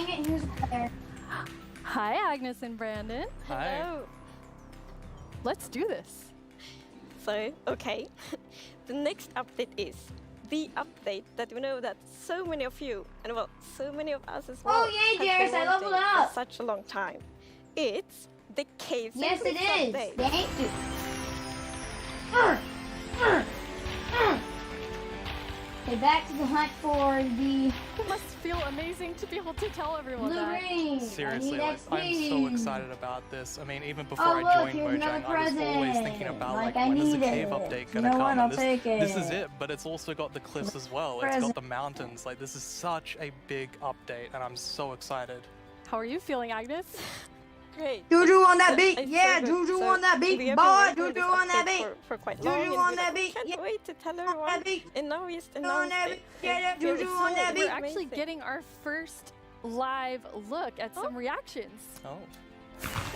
dang it, here's there. Hi, Agnes and Brandon. Hi. Hello. Let's do this. So, okay. The next update is the update that we know that so many of you, and well, so many of us as well, Oh, yay, have Darius, been I leveled wanting up. for such a long time. It's the cave Yes, it is. update. Thank you. Okay, back to the hunt for the It must feel amazing to be able to tell everyone blue that. ring. Seriously, I like, need I'm so XP. excited about this. I mean, even before Oh, I look, joined here's another Mojang, I was always present. thinking about Like, like I when is the need cave it. update You gonna know come? what, And I'll this, take this is it. it, but it's also got the cliffs as well. It's Present. got the mountains. Like, this is such a big update, and I'm so excited. How are you feeling, Agnes? Great. Juju on that So- beat. it's Yeah, so good. Juju So on that we beat. have Boy, been working on Juju this on that update beat. for quite Juju long. and on we that beat. Can't Yeah. wait to tell that everyone. beat. And now we just on announced that it. beat. Yeah, yeah, It's really Juju on that cool. beat. We're actually Amazing. getting our first live look at some reactions. Oh,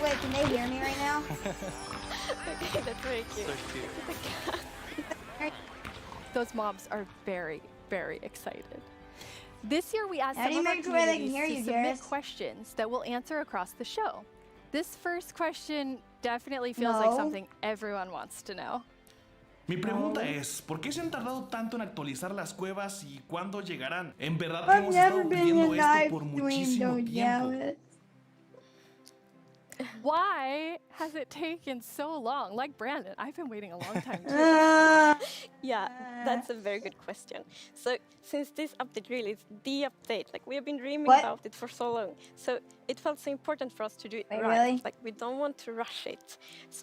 Wait, can they hear me right now? Okay, that's very cute. so cute. Those mobs are very, very excited. This year we asked How do some you of our make sure they can communities hear to you, submit Jairus? questions that we'll answer across the show. This first question definitely feels like No. something everyone wants to know. Mi pregunta es, ¿por qué se han tardado tanto en actualizar las cuevas y cuándo llegarán? En verdad que I've hemos never estado been pidiendo in esto live por stream, muchísimo don't tiempo. yell it. Why has it taken so long? Like Brandon, I've been waiting a long time too. Yeah, that's a very good question. So, since this update really is the update, like we have been dreaming What? about it for so long, so it felt so important for us to do it Wait, right. really? Like we don't want to rush it.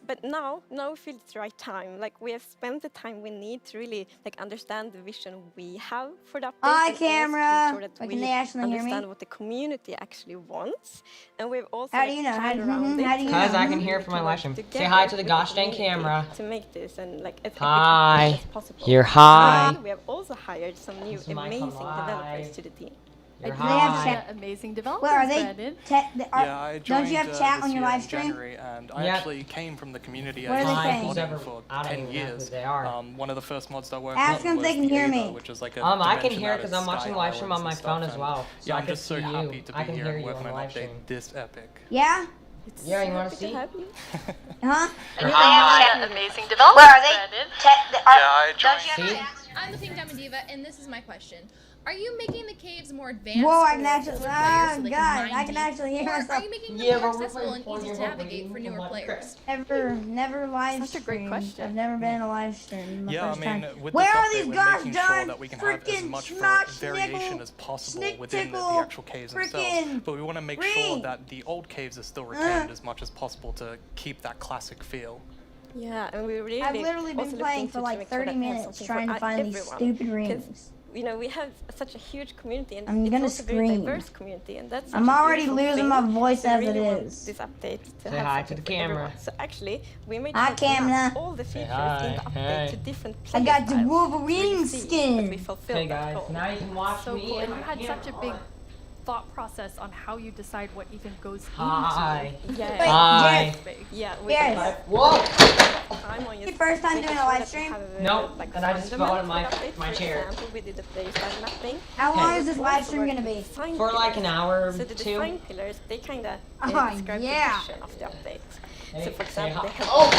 But now we feel it's the right time. Like we have spent the time we need to really like understand the vision we have for the update. Hi, and also to camera. make sure that Wait, we can they actually hear me? understand what the community actually wants, and we've also How do like, you know? planned How do- around it how do you to know? Cause I can really hear from my work live stream. Say together hi to the with gosh dang community camera. to make this and like as Hi. epic as possible. You're hi. And we have also hired some new This is Minecon amazing developers Live. to the team. You're I They have hi. chat. amazing Well, developers, are they? Brandon. Yeah, I joined Don't you have chat this on your year live in stream? January, and I Yep. actually came from the community. What are I they used to saying? be Who's ever- for I don't 10 even know who years. they are. One of the first mods I worked Ask on them if was they can the hear Ava, me. which is like a I can dimension hear out because of I'm watching Sky the live stream Islands on my and phone stuff, as and well. So yeah, I I'm can just so see happy you. to I be can here hear and you work on on the an live update stream. this epic. Yeah? Yeah, you want to Happy see? have you. Huh? And they have amazing developers, Where are they? Brandon. I Don't you See? have I'm the Pink Diamond Diva, and this is my question. Are you making the caves more advanced Whoa, I for can actually. older players so Oh, they God. can mine I can deep? actually hear Or are myself. you making them Yeah, more but we're accessible playing and easy to for navigate for newer players? Never live Such a great streamed. question. I've never been in a live stream. My Yeah, I first mean, time. with Where this are update, these we're gosh making sure darn that we can have as frickin' much schnock, variation snickle, as possible snick within the tickle, actual caves themselves. frickin' But we want to make sure ring. that the old caves are still retained as much as possible to keep that classic feel. Yeah, and we really I've literally also been looked playing into for to like make sure 30 that we have minutes something trying for to find these everyone. stupid 'Cause, rings. you know, we have such a huge community, and I'm it's gonna also a very scream. diverse community, and that's I'm such a already beautiful losing thing. my voice So we as really it want is. this update to Say have hi to something the for everyone. camera. So actually, we made Hi, sure to map camera. all the features hi. in the update Hey. to different I player got the styles. Wolverine We see that skin. we fulfill Hey that guys, goal. now you can watch So me cool. and And you my had such a camera. big thought process on how you decide what even goes Hi. Yeah, Wait, Hi. into big. yeah. We Yes. spent Whoa! time on Your first time making doing a sure live that we stream? have a, Nope, like, and I just fundamental fell out of my- update. my For chair. example, we did the playstyle mapping. How long Hey. is this live stream gonna be? Design For like pillars. an hour or So the two. design pillars, they kind of Oh, describe yeah. the vision of the update. Hey, So for say example, hi. they have Oh!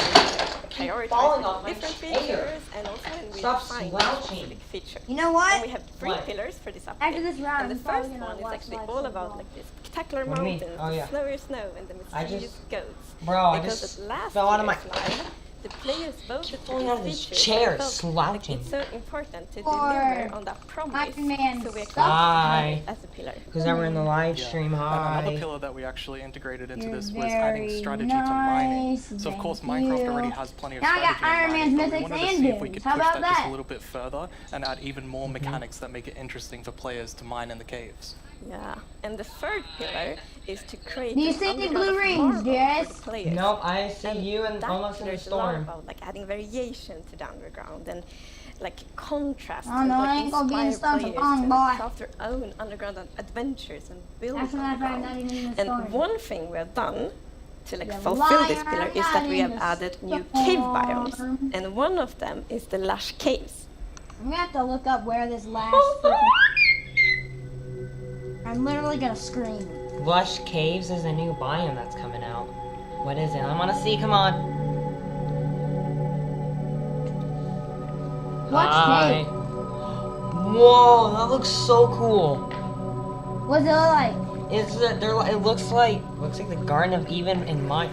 prioritize falling off my different chair. features, and also when we Stop define slouching. specific feature. You know And what? we have 3 What? pillars for this update. After this round, and the I'm probably first gonna one is watch actually live all stream about as like the spectacular What do you mean? mountains, Oh, the yeah. snowier snow, and the I mysterious just- goats. Bro, I because just at last fell out of my- year's live, the players voted for falling out of these this features chair, and felt slouching. Like it's so important to For deliver on that promise. Iron Man so we stuff. Hi. as a pillar. Who's ever in the live Yeah. stream, And another hi. pillar that we actually integrated into You're this was adding very strategy to mining. nice, So of course thank Minecraft you. already has plenty of Now I got strategy in Iron mining, Man's but we mythics wanted to and see if we dunes. could How push about that just that? a little bit further and add even more mechanics that make it interesting for players to mine in the caves. Yeah, and the third pillar is to create. Do you an see the underground blue of rings, marble for Jess? the players. Nope, I see And you and that almost in the pillar is a lot storm. about like adding variation to the underground and like contrast. Oh, no, and, I ain't gonna be in the storm for long, boy. craft their own underground adventures and build That's when I tried not underground. even in the storm. And one thing we have done to like You fulfill this liar, pillar is that we not have in the added new cave biomes, storm. and one of them is the lush caves. I'm gonna have to look up where this last freaking... I'm literally gonna scream. Lush Caves is a new biome that's coming out. What is it? I want to see. Come on. What's Hi. cave? Whoa, that looks so cool. What's it look like? It looks like the Garden of Eden in my.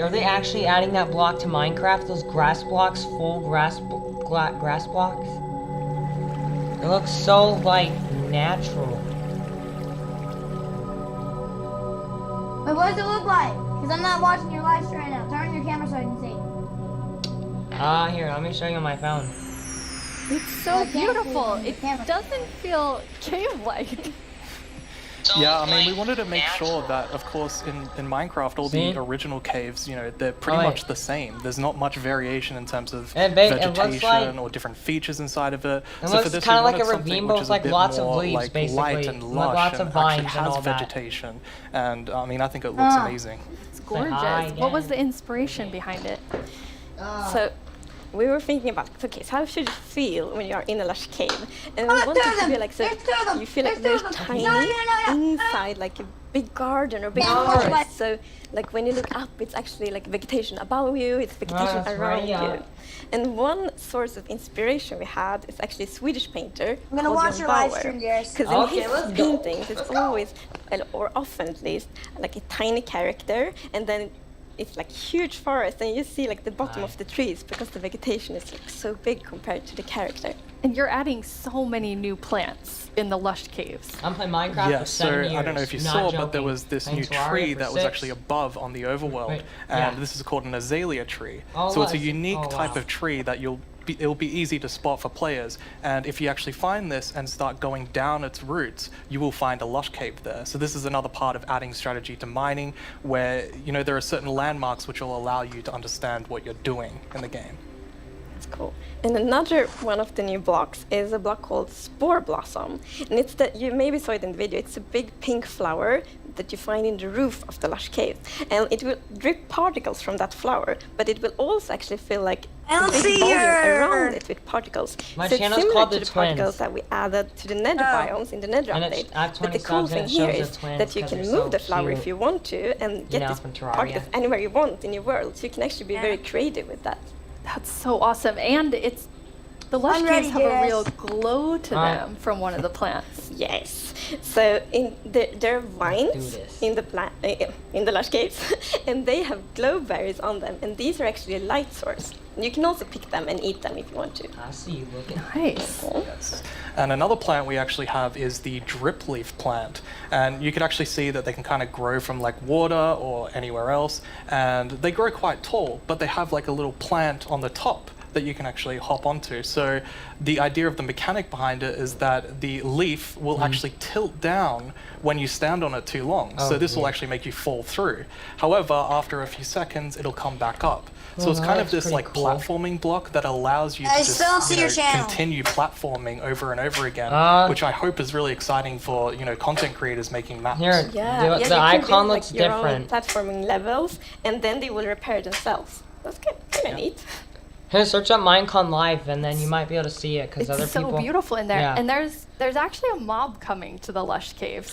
Are they actually adding that block to Minecraft? Those grass blocks, full grass blocks. It looks so like natural. Wait, what does it look like? Because I'm not watching your live stream right now. Turn on your camera so I can see. Here, let me show you on my phone. It's so I can't see beautiful. it in the It camera. doesn't feel cave-like. Yeah, I mean, we wanted to make sure that, of course, in Minecraft, all See? the original caves, you know, they're pretty Oh, wait. much the same. There's not much variation in terms of It looks vegetation like- or different features inside of it. It So looks for this, kinda we like a wanted something ravine, which but is with, like, a bit lots of more, leaves, like, basically. light and Like, lush lots of and actually vines and has all that. vegetation. And I mean, I think it looks amazing. It's Say gorgeous. hi What was again. the inspiration behind it? So we were thinking about, okay, so how should it feel when you are in a lush cave? And we Oh, wanted two of to them. be like, so There's two of them. you feel like There's very two of them. tiny No, no, no. inside, like a big garden or big No, forest. but- So like when you look up, it's actually like vegetation above you, it's vegetation that's around right, yeah. you. And one source of inspiration we had is actually a Swedish painter. I'm gonna called watch Jon your live Bauer. stream, guys. Because in Okay, his let's go. paintings, it's always, or often at least, like a tiny character, and then it's like huge forest, and you see like the bottom of the trees because the vegetation is like so big compared to the character. And you're adding so many new plants in the lush caves. I'm playing Minecraft Yeah, for so 7 years. I don't know if you Not saw, joking. but there was this new Thanks, Wario, tree for that was 6. actually above on the overworld, Wait, and yeah. this is called an azalea tree. Oh, So it's a what? unique Oh, type wow. of tree that it'll be easy to spot for players. And if you actually find this and start going down its roots, you will find a lush cave there. So this is another part of adding strategy to mining, where you know there are certain landmarks which will allow you to understand what you're doing in the game. That's cool. And another one of the new blocks is a block called Spore Blossom. And it's that you maybe saw it in the video. It's a big pink flower that you find in the roof of the lush cave. And it will drip particles from that flower, but it will also actually feel like I a don't big see volume your- around it with particles. My so it's channel's similar called to The the particles Twins. that we added to the nether biomes in the nether And update. it's at But the 20 cool subs and thing it here shows is the twins that you 'cause can they're move so the flower cute. if you want to and get know, these from Terraria. particles anywhere you want in your world. So you can actually be very creative with that. That's so awesome. And the lush I'm caves ready, have a guys. real glow to Alright. them from one of the plants. Yes. So there are vines this. in the in the lush caves, and they have glow berries on them, and these are actually a light source. You can also pick them and eat them if you want to. I see you looking. Nice. Yes. And another plant we actually have is the drip leaf plant. And you can actually see that they can kind of grow from like water or anywhere else. And they grow quite tall, but they have like a little plant on the top that you can actually hop onto. So the idea of the mechanic behind it is that the leaf will actually tilt down when you stand on it too long. Oh, so this will yeah. actually make you fall through. However, after a few seconds, it'll come back up. So Oh, it's kind of that's this pretty like cool. platforming block that allows you to I just still don't see your channel. continue platforming over and over again, Uh, which I hope is really exciting for content creators making maps. Here, Yeah, the you can icon build, looks like, your own different. platforming levels, and then they will repair themselves. That's kind of neat. Here, search up Minecon Live, and then you might be able to see it, because It's other so people... beautiful in there. Yeah. And there's actually a mob coming to the lush caves.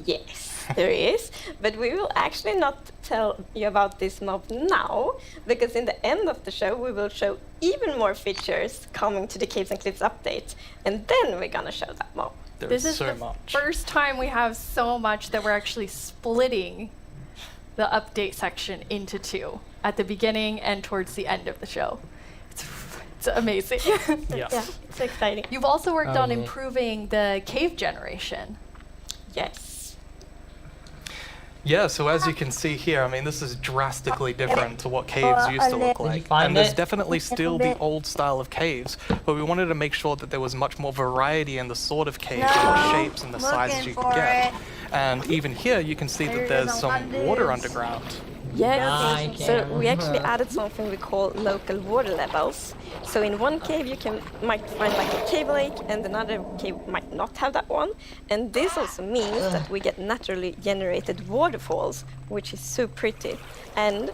Yes, there is. But we will actually not tell you about this mob now, because in the end of the show, we will show even more features coming to the Caves and Cliffs update. And then we're gonna show that mob. There's This is so the much. first time we have so much that we're actually splitting the update section into two at the beginning and towards the end of the show. It's amazing. Yeah. Yeah, it's exciting. You've also worked Oh, on yeah. improving the cave generation. Yes. Yeah, so as you can see here, I mean, this is drastically different to what caves used to look Did you like. find And there's it? definitely still the old style of caves, but we wanted to make sure that there was much more variety in the sort of caves and the shapes and the sizes you could get. And even here, you can see that there's some water underground. Yes. I So can. we actually added something we call local water levels. So in one cave you might find like a cave lake, and another cave might not have that one. And this also means that we get naturally generated waterfalls, which is so pretty. And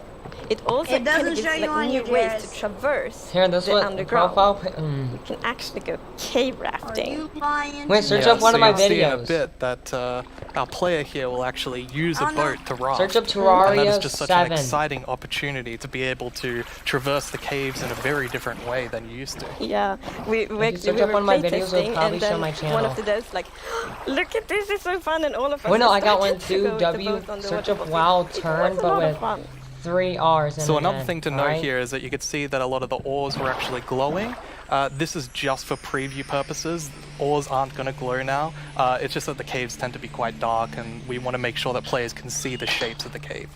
It also It doesn't kind of show gives you like on new your ways dress. to traverse Here, that's the what underground. profile. You can actually go cave Are rafting. you lying? Wait, to search me? up one of my you'll see in a videos. bit that our player here will actually use a Oh, no. boat to raft. Search up And that is Terraria just such an 7. exciting opportunity to be able to traverse the caves in a very different way than you used to. Yeah, we search actually up were one of my videos, it'll playtesting, probably and show then my one channel. of the devs like, look at this, it's so fun, and all of us. Wait, no, I got started one to too. go with the W. boat on the Search water. up WoW It turn, was a but lot of with fun. 3 R's. And So an another N, thing to note alright? here is that you could see that a lot of the ores were actually glowing. This is just for preview purposes. Ores aren't going to glow now. It's just that the caves tend to be quite dark, and we want to make sure that players can see the shapes of the cave.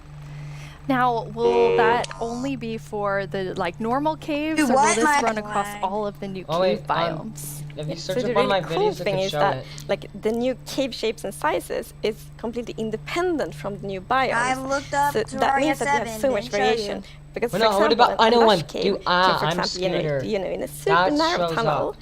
Now, will that only be for the like normal caves, Dude, or will why this am I run across blind? all of the new Oh, cave wait, biomes? If you So search the up one of my really cool videos, it thing can is show that it. like the new cave shapes and sizes is completely independent from the new biomes. I looked up so that Terraria means that you 7, have so much didn't show you. variation. Because Well, for no, what example, about- I know a one. lush cave Dude, can, for I'm example, generate, Scooter. in a super That narrow shows tunnel,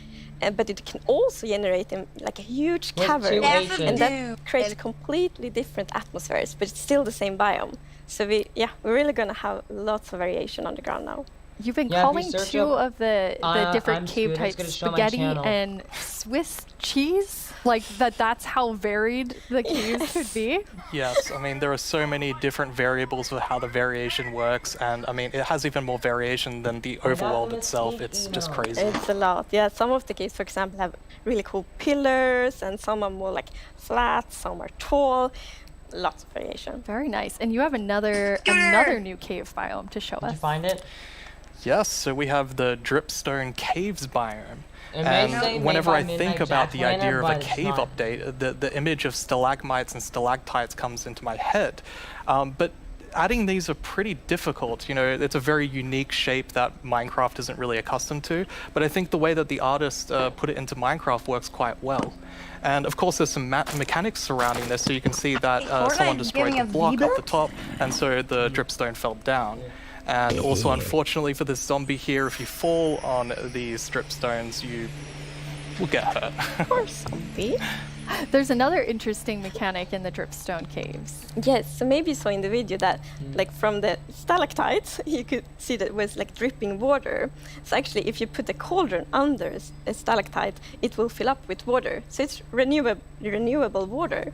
up. but it can also generate in like a huge With cavern, 2 Half of H's. and Doom. that creates completely different atmospheres, but it's still the same biome. So we're really gonna have lots of variation on the ground now. You've been Yeah, if you calling search 2 up, of the different I'm cave Scooter, it's types gonna show my spaghetti channel. and Swiss cheese? Like that's how varied the caves could be? Yes, I mean, there are so many different variables for how the variation works, and I mean, it has even more variation than the overworld itself. It's just crazy. It's a lot. Yeah, some of the caves, for example, have really cool pillars, and some are more like flat, some are tall. Lots of variation. Very nice. And you have another new cave biome to show Did you us. find it? Yes, so we have the Dripstone Caves biome. It may say And made whenever by I think about the MidnightJackO'Lantern, idea of a but it's cave not. update, the image of stalagmites and stalactites comes into my head. But adding these are pretty difficult. You know, it's a very unique shape that Minecraft isn't really accustomed to. But I think the way that the artist put it into Minecraft works quite well. And of course, there's some mechanics surrounding this. So you can see that someone Fortnite's destroyed giving the us block up the V-Bucks? top, and so the dripstone fell down. And also, unfortunately for this zombie here, if you fall on these dripstones, you will get hurt. Poor zombie. There's another interesting mechanic in the dripstone caves. Yes, so maybe you saw in the video that, like, from the stalactites, you could see that it was like dripping water. So actually, if you put a cauldron under a stalactite, it will fill up with water. So it's renewable water.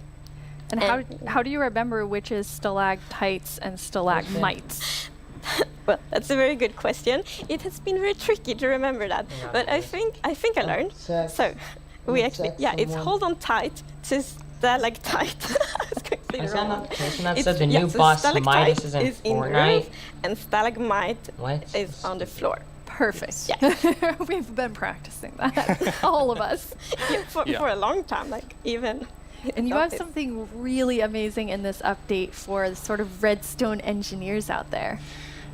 And how do you remember which is stalactites and stalagmites? Well, that's a very good question. It has been very tricky to remember that, but I think I learned. So we actually, it's hold on tight to stalactite. It's completely Is that wrong. not the person that It's- said the new so boss stalactite Midas is in is in the Fortnite? roof, and stalagmite What? is on the floor. Perfect. Yeah. We've been practicing that, all of us. For a long time, like even. And you have office. something really amazing in this update for the sort of redstone engineers out there.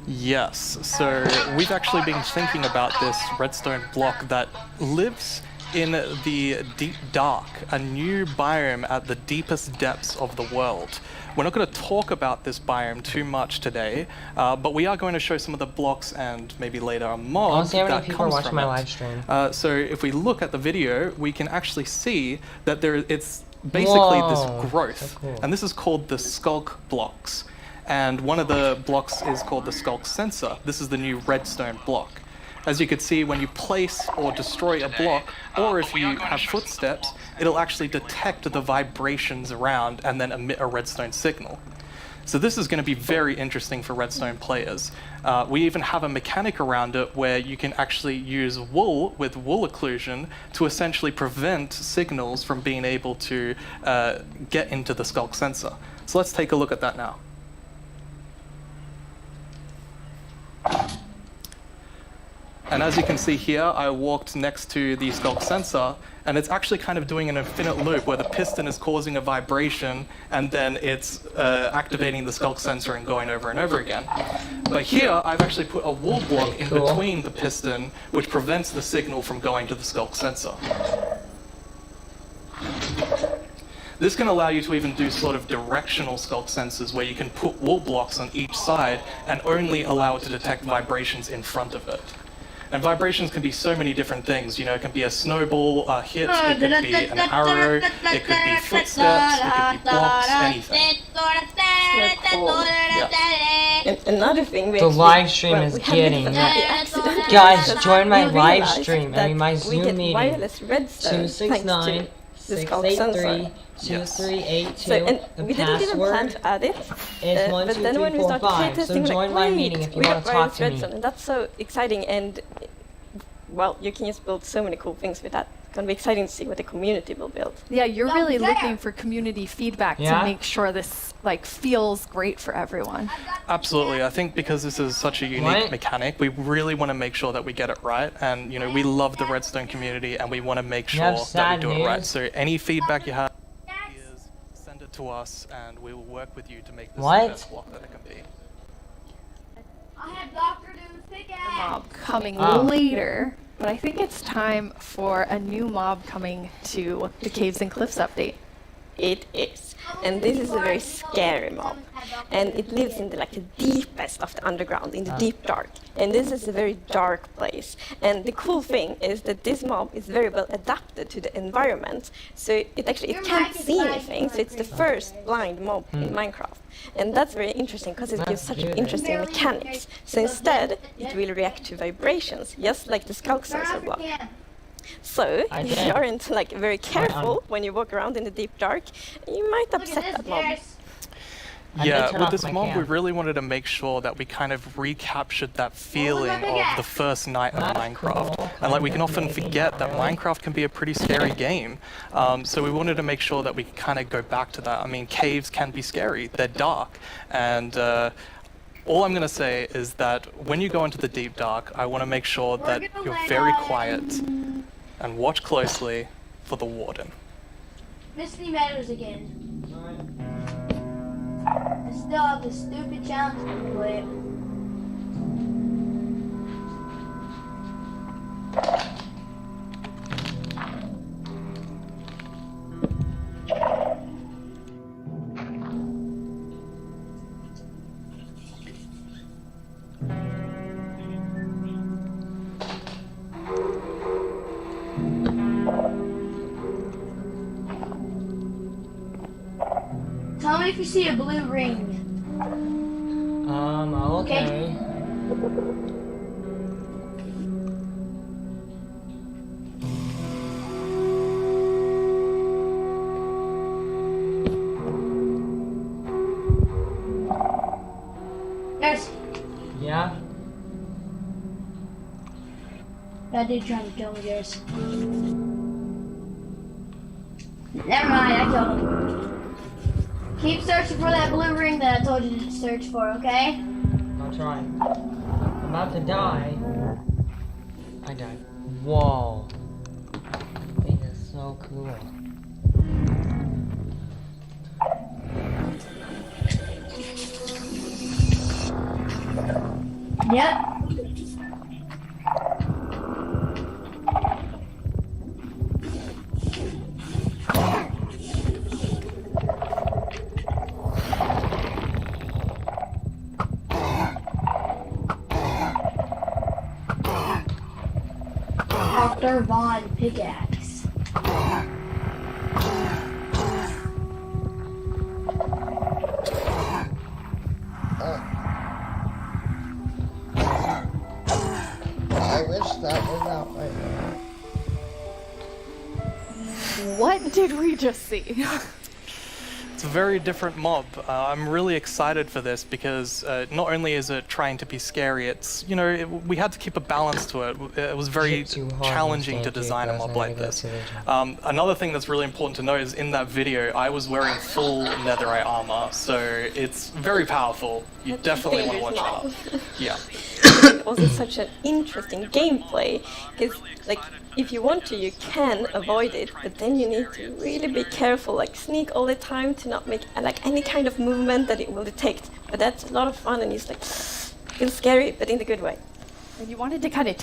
Yes, so we've actually been thinking about this redstone block that lives in the deep dark, a new biome at the deepest depths of the world. We're not going to talk about this biome too much today, but we are going to show some of the blocks and maybe later a I want mod to see how many that people are comes watching from my it. live stream. So if we look at the video, we can actually see that it's basically Whoa, this growth, so cool. and this is called the skulk blocks. And one of the blocks is called the skulk sensor. This is the new redstone block. As you can see, when you place or destroy a block, or if you have footsteps, it'll actually detect the vibrations around and then emit a redstone signal. So this is going to be very interesting for redstone players. We even have a mechanic around it where you can actually use wool with wool occlusion to essentially prevent signals from being able to get into the skulk sensor. So let's take a look at that now. And as you can see here, I walked next to the skulk sensor, and it's actually kind of doing an infinite loop where the piston is causing a vibration, and then it's activating the skulk sensor and going over and over again. But here, I've actually put a wool block in between the piston, which prevents the signal from going to the skulk sensor. This can allow you to even do sort of directional skulk sensors where you can put wool blocks on each side and only allow it to detect vibrations in front of it. And vibrations can be so many different things. You know, it can be a snowball hit, it could be an arrow, it could be footsteps, it could be blocks, anything. And another thing we The actually- live stream well, is we had a bit of getting- a happy accident. Guys, join my We live realized stream. I that mean, my we Zoom get meeting. wireless redstone thanks to the Skulk sensor. 2632382. So, and The we didn't even plan password to add it, is but then when we started 12345. playtesting, So we're join like, my wait, meeting if you we want got to talk wireless to me. redstone, and that's so exciting. And well, you can just build so many cool things with that. It's gonna be exciting to see what the community will build. Yeah, you're No, really there. looking for community feedback Yeah? to make sure this like feels great for everyone. Absolutely. I think because this is such a unique What? mechanic, we really want to make sure that we get it right. And, you know, we love the redstone community and we want to make You sure have that we sad do it right. news? So any feedback you have, ideas, send it to us and we will work with you to make this What? the best block that it can be. I have Dr. Doom's pickaxe. Mob coming Oh. later, but I think it's time for a new mob coming to the Caves and Cliffs update. It is, and this is a very scary mob, and it lives in the like the deepest of the underground, in the deep dark. And this is a very dark place. And the cool thing is that this mob is very well adapted to the environment, so it actually it can't see anything. So it's the first blind mob in Minecraft, and that's very interesting because it gives such interesting mechanics. So instead, it will react to vibrations, just like the Skulk sensor block. So, I if did. you aren't like very careful when you walk around in the deep dark, you might Look at upset this, that mob. Jess. I did Yeah, turn with off this my mob, we cam. really wanted to make sure that we kind of recaptured that feeling of the pickaxe? first night of That's Minecraft. cool. And like we can often Maybe, forget that really. Minecraft can be a pretty scary game. So we wanted to make sure that we could kind of go back to that. I mean, caves can be scary. They're dark. And all I'm going to say is that when you go into the deep dark, I want to make sure that you're very quiet and watch closely for the warden. Misty Meadows again. I still have this stupid challenge to complete. Tell me if you see a blue ring. Okay. There's Yeah? that dude trying to kill me, guys. Never mind, I killed him. Keep searching for that blue ring that I told you to search for, okay? I'll try. I'm about to die. I died. Whoa. This is so cool. Yep. Dr. Von Pickaxe. I wish that was out right now. What did we just see? It's a very different mob. I'm really excited for this because not only is it trying to be scary, it's, you know, we had to keep a balance to it. It was very Hit too hard challenging to and stand design a too mob close, I like gotta this. go to the Another thing that's really important to note is in that video, I was wearing full netherite armor, so it's very powerful. You definitely want to watch dangerous out. Yeah. Also, such an interesting gameplay, because like if you want to, you can avoid it, but then you need to really be careful, like sneak all the time to not make like any kind of movement that it will detect. But that's a lot of fun, and it's like feels scary, but in the good way. And you wanted to kind of